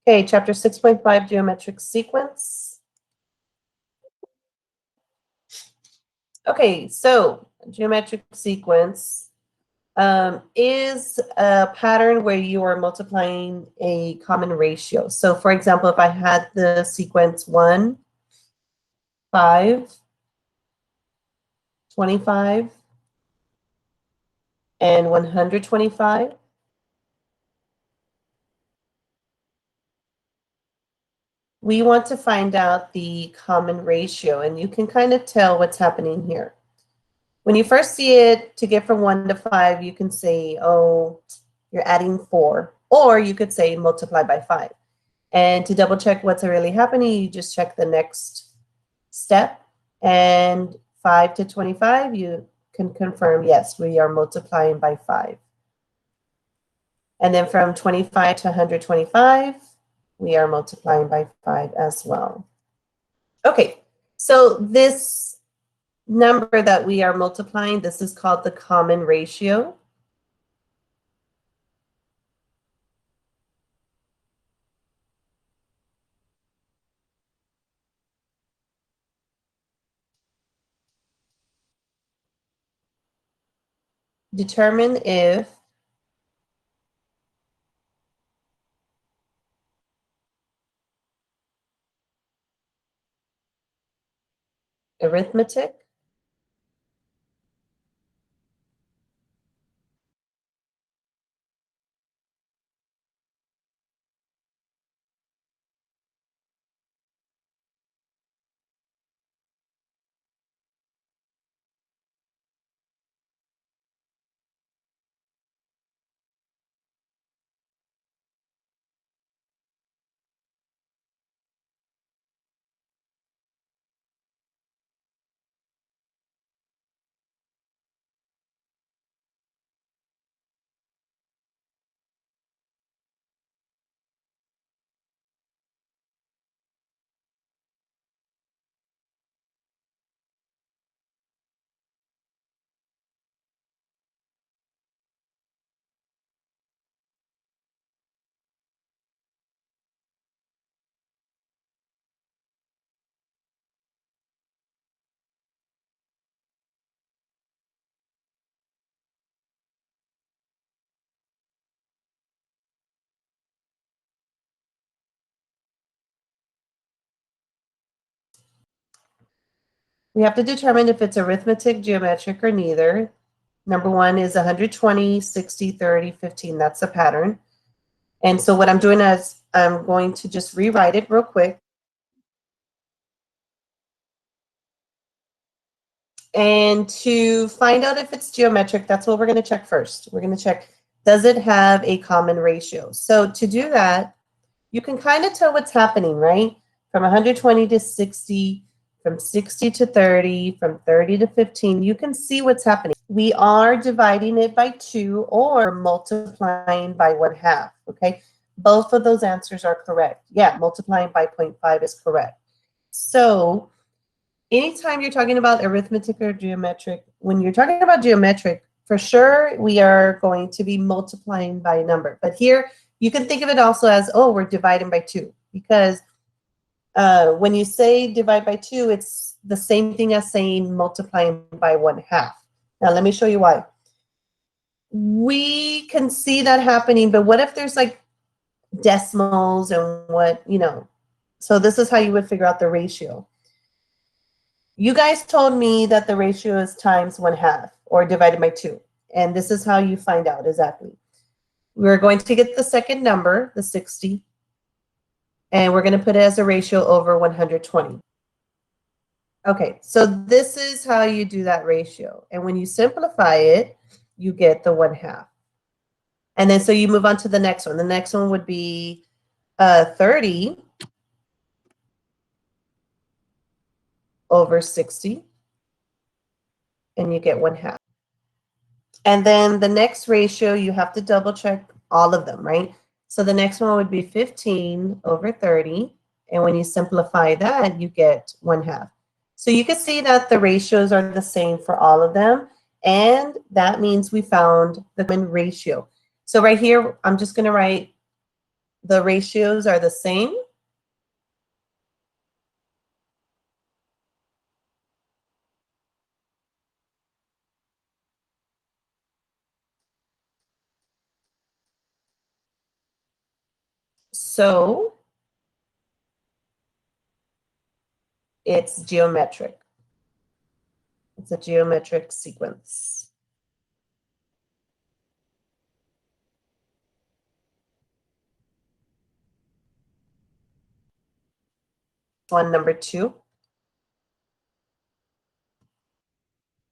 Okay, chapter 6.5, geometric sequence. Okay, so geometric sequence is a pattern where you are multiplying a common ratio. So for example, if I had the sequence 1, 5, 25, and 125, we want to find out the common ratio, and you can kind of tell what's happening here. When you first see it, to get from 1 to 5, you can say, oh, you're adding 4. Or you could say multiply by 5. And to double check what's really happening, you just check the next step. And 5 to 25, you can confirm, yes, we are multiplying by 5. And then from 25 to 125, we are multiplying by 5 as well. Okay, so this number that we are multiplying, this is called the common ratio. Determine if arithmetic we have to determine if it's arithmetic, geometric, or neither. Number 1 is 120, 60, 30, 15. That's the pattern. And so what I'm doing is I'm going to just rewrite it real quick. And to find out if it's geometric, that's what we're going to check first. We're going to check, does it have a common ratio? So to do that, you can kind of tell what's happening, right? From 120 to 60, from 60 to 30, from 30 to 15, you can see what's happening. We are dividing it by 2 or multiplying by 1/2, okay? Both of those answers are correct. Yeah, multiplying by 0.5 is correct. So anytime you're talking about arithmetic or geometric, when you're talking about geometric, for sure we are going to be multiplying by a number. But here, you can think of it also as, oh, we're dividing by 2. Because when you say divide by 2, it's the same thing as saying multiplying by 1/2. Now, let me show you why. We can see that happening, but what if there's like decimals and what, so this is how you would figure out the ratio. You guys told me that the ratio is times 1/2 or divided by 2. And this is how you find out exactly. We're going to get the second number, the 60, and we're going to put it as a ratio over 120. Okay, so this is how you do that ratio. And when you simplify it, you get the 1/2. And then so you move on to the next one. The next one would be 30 over 60. And you get 1/2. And then the next ratio, you have to double check all of them, right? So the next one would be 15 over 30. And when you simplify that, you get 1/2. So you can see that the ratios are the same for all of them. And that means we found the common ratio. So right here, I'm just going to write the ratios are the same. So it's geometric. It's a geometric sequence. One, number 2.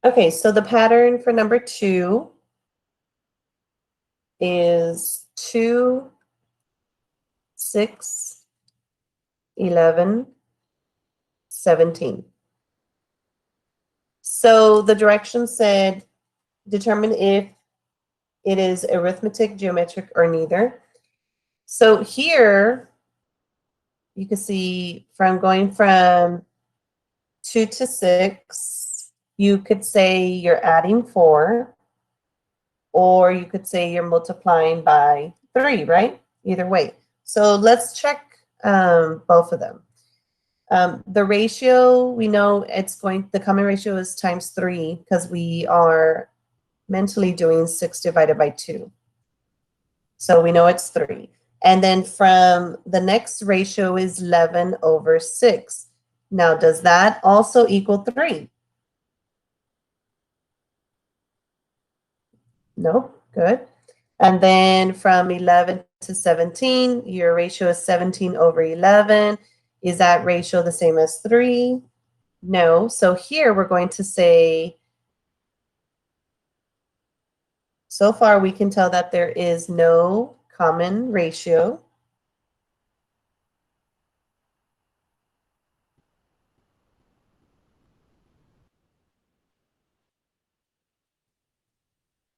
Okay, so the pattern for number 2 is 2, 6, 11, 17. So the directions said determine if it is arithmetic, geometric, or neither. So here you can see from going from 2 to 6, you could say you're adding 4, or you could say you're multiplying by 3, right? Either way. So let's check both of them. The ratio, we know it's going, the common ratio is times 3 because we are mentally doing 6 divided by 2. So we know it's 3. And then from the next ratio is 11 over 6. Now, does that also equal 3? Nope, good. And then from 11 to 17, your ratio is 17 over 11. Is that ratio the same as 3? No. So here we're going to say, so far we can tell that there is no common ratio.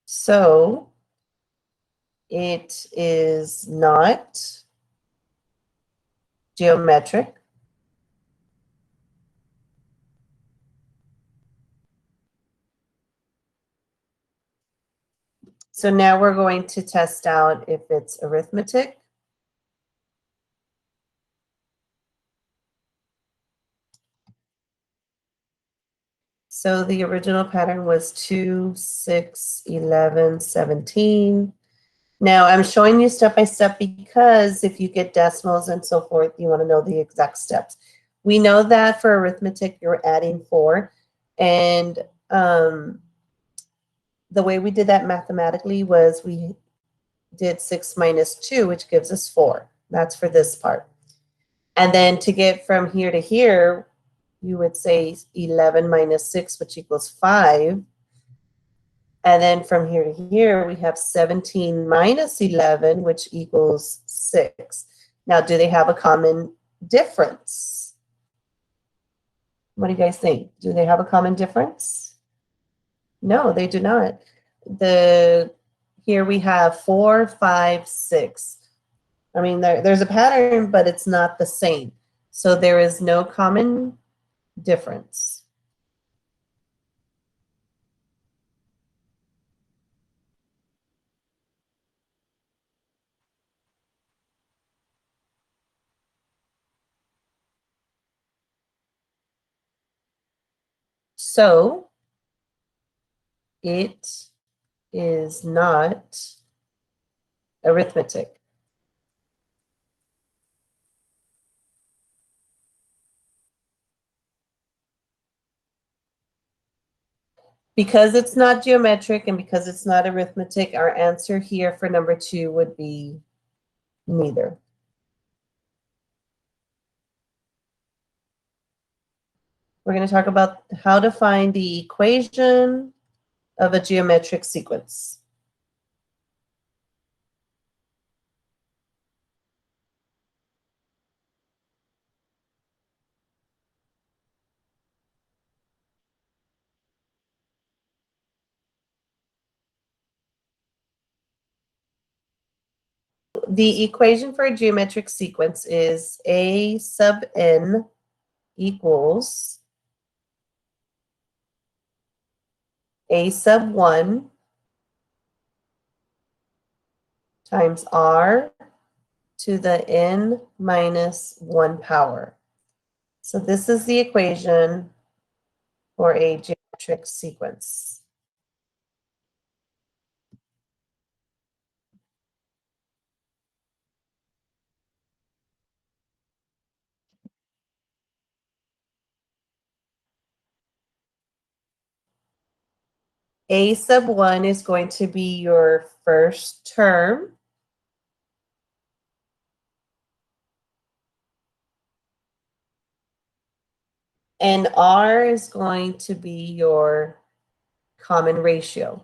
So it is not geometric. So now we're going to test out if it's arithmetic. So the original pattern was 2, 6, 11, 17. Now I'm showing you step by step because if you get decimals and so forth, you want to know the exact steps. We know that for arithmetic, you're adding 4. And the way we did that mathematically was we did 6 minus 2, which gives us 4. That's for this part. And then to get from here to here, you would say 11 minus 6, which equals 5. And then from here to here, we have 17 minus 11, which equals 6. Now, do they have a common difference? What do you guys think? Do they have a common difference? No, they do not. Here we have 4, 5, 6. I mean, there's a pattern, but it's not the same. So there is no common difference. So it is not arithmetic. Because it's not geometric and because it's not arithmetic, our answer here for number 2 would be neither. We're going to talk about how to find the equation of a geometric sequence. The equation for a geometric sequence is a sub n equals a sub 1 times r to the n minus 1 power. So this is the equation for a geometric sequence. A sub 1 is going to be your first term. And R is going to be your common ratio.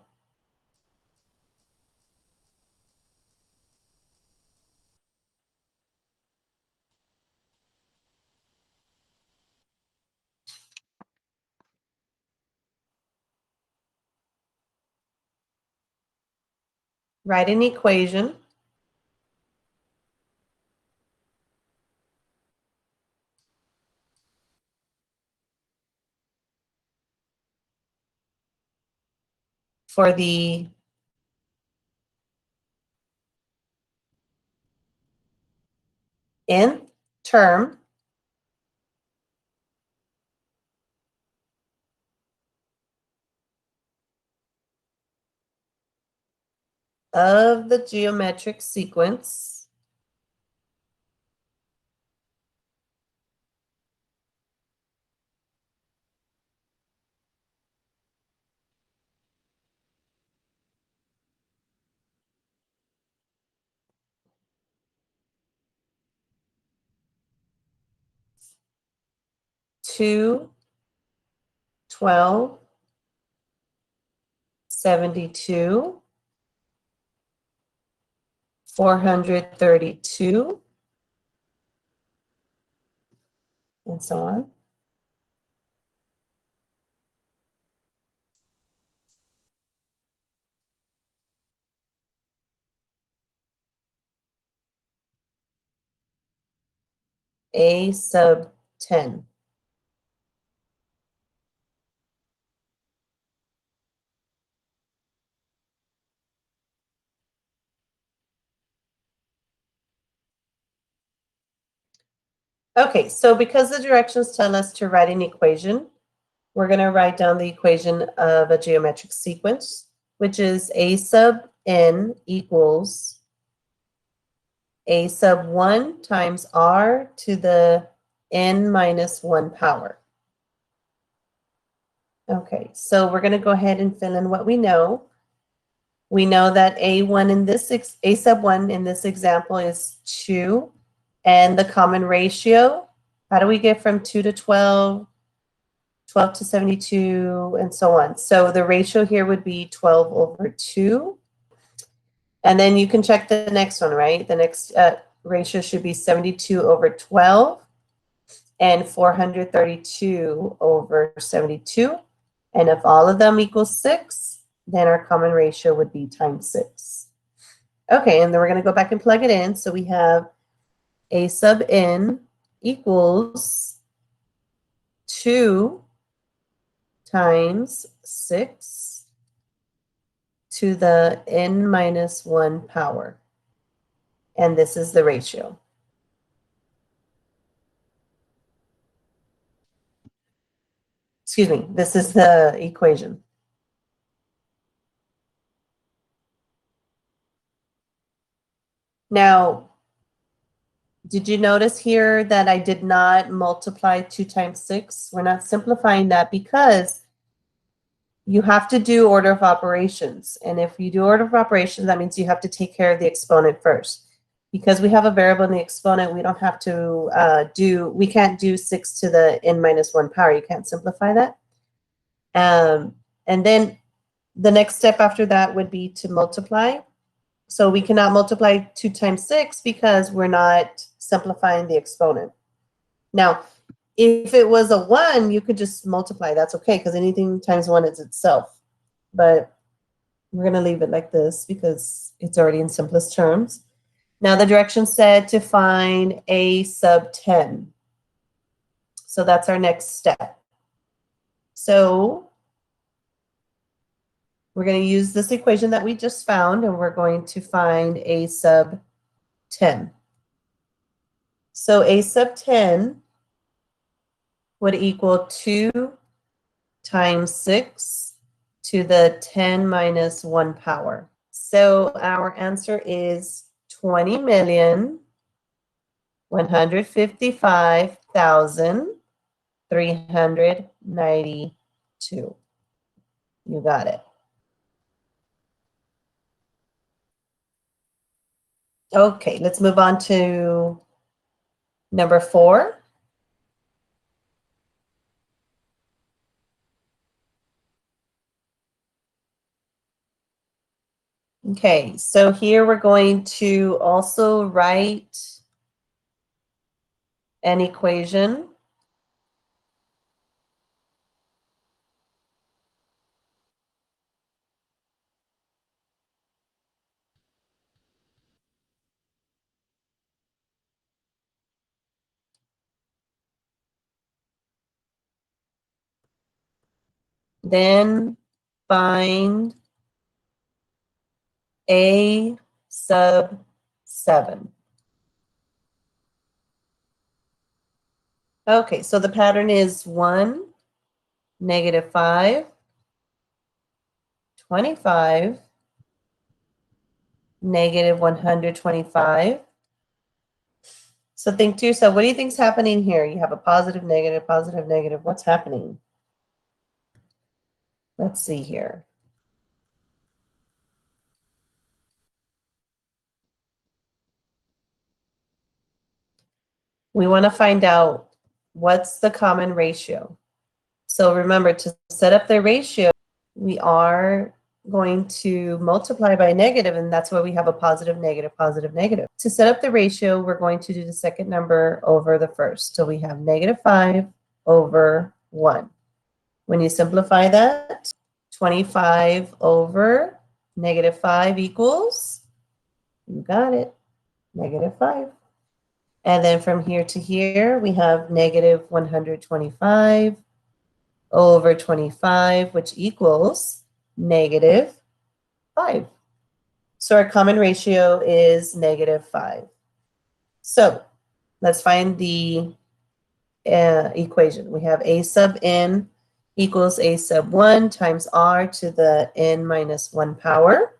Write an equation for the nth term of the geometric sequence to 12, 72, 432, and so on. A sub 10. Okay, so because the directions tell us to write an equation, we're going to write down the equation of a geometric sequence, which is A sub n equals A sub 1 times R to the n minus 1 power. Okay, so we're going to go ahead and fill in what we know. We know that A1 in this, A sub 1 in this example is 2, and the common ratio, how do we get from 2 to 12, 12 to 72, and so on? So the ratio here would be 12 over 2. And then you can check the next one, right? The next ratio should be 72 over 12 and 432 over 72. And if all of them equal 6, then our common ratio would be times 6. Okay, and then we're going to go back and plug it in. So we have A sub n equals 2 times 6 to the n minus 1 power. And this is the ratio. Excuse me, this is the equation. Now, did you notice here that I did not multiply 2 times 6? We're not simplifying that because you have to do order of operations. And if you do order of operations, that means you have to take care of the exponent first. Because we have a variable in the exponent, we don't have to we can't do 6 to the n minus 1 power. You can't simplify that. And then the next step after that would be to multiply. So we cannot multiply 2 times 6 because we're not simplifying the exponent. Now, if it was a 1, you could just multiply. That's okay, because anything times 1 is itself. But we're going to leave it like this because it's already in simplest terms. Now, the direction said to find A sub 10. So that's our next step. So we're going to use this equation that we just found, and we're going to find A sub 10. So a sub 10 would equal 2 times 6 to the 10 minus 1 power. So our answer is 20,155,392. You got it. Okay, let's move on to number 4. Okay, so here we're going to also write an equation. Then find a sub 7. Okay, so the pattern is 1, -5, 25, -125. So think to yourself, what do you think's happening here? You have a positive, negative, positive, negative. What's happening? Let's see here. We want to find out what's the common ratio. So remember, to set up the ratio, we are going to multiply by negative, and that's why we have a positive, negative, positive, negative. To set up the ratio, we're going to do the second number over the first. So we have -5 over 1. When you simplify that, 25 over -5 equals, you got it, -5. And then from here to here, we have -125 over 25, which equals -5. So our common ratio is -5. So let's find the equation. We have a sub n equals a sub 1 times r to the n minus 1 power.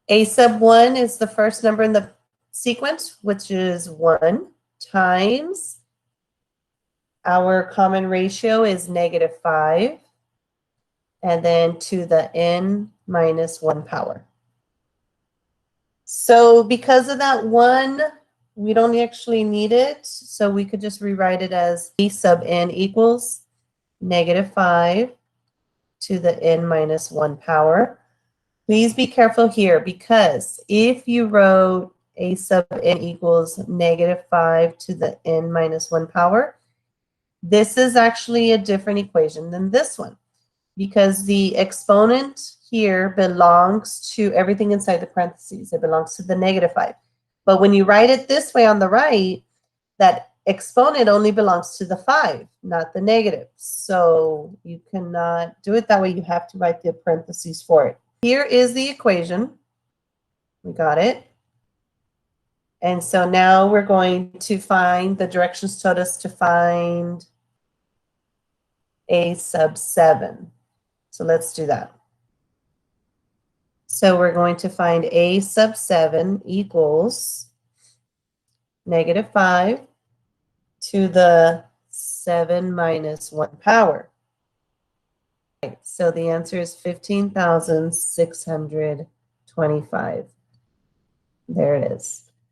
A sub 1 is the first number in the sequence, which is 1, times our common ratio is -5, and then to the n minus 1 power. So because of that 1, we don't actually need it, so we could just rewrite it as a sub n equals -5 to the n minus 1 power. Please be careful here, because if you wrote a sub n equals -5 to the n minus 1 power, this is actually a different equation than this one, because the exponent here belongs to everything inside the parentheses. It belongs to the -5. But when you write it this way on the right, that exponent only belongs to the 5, not the negative. So you cannot do it that way. You have to write the parentheses for it. Here is the equation. We got it. And so now we're going to find, the directions told us to find a sub 7. So let's do that. So we're going to find a sub 7 equals -5 to the 7 minus 1 power. Right, so the answer is 15,625. There it is.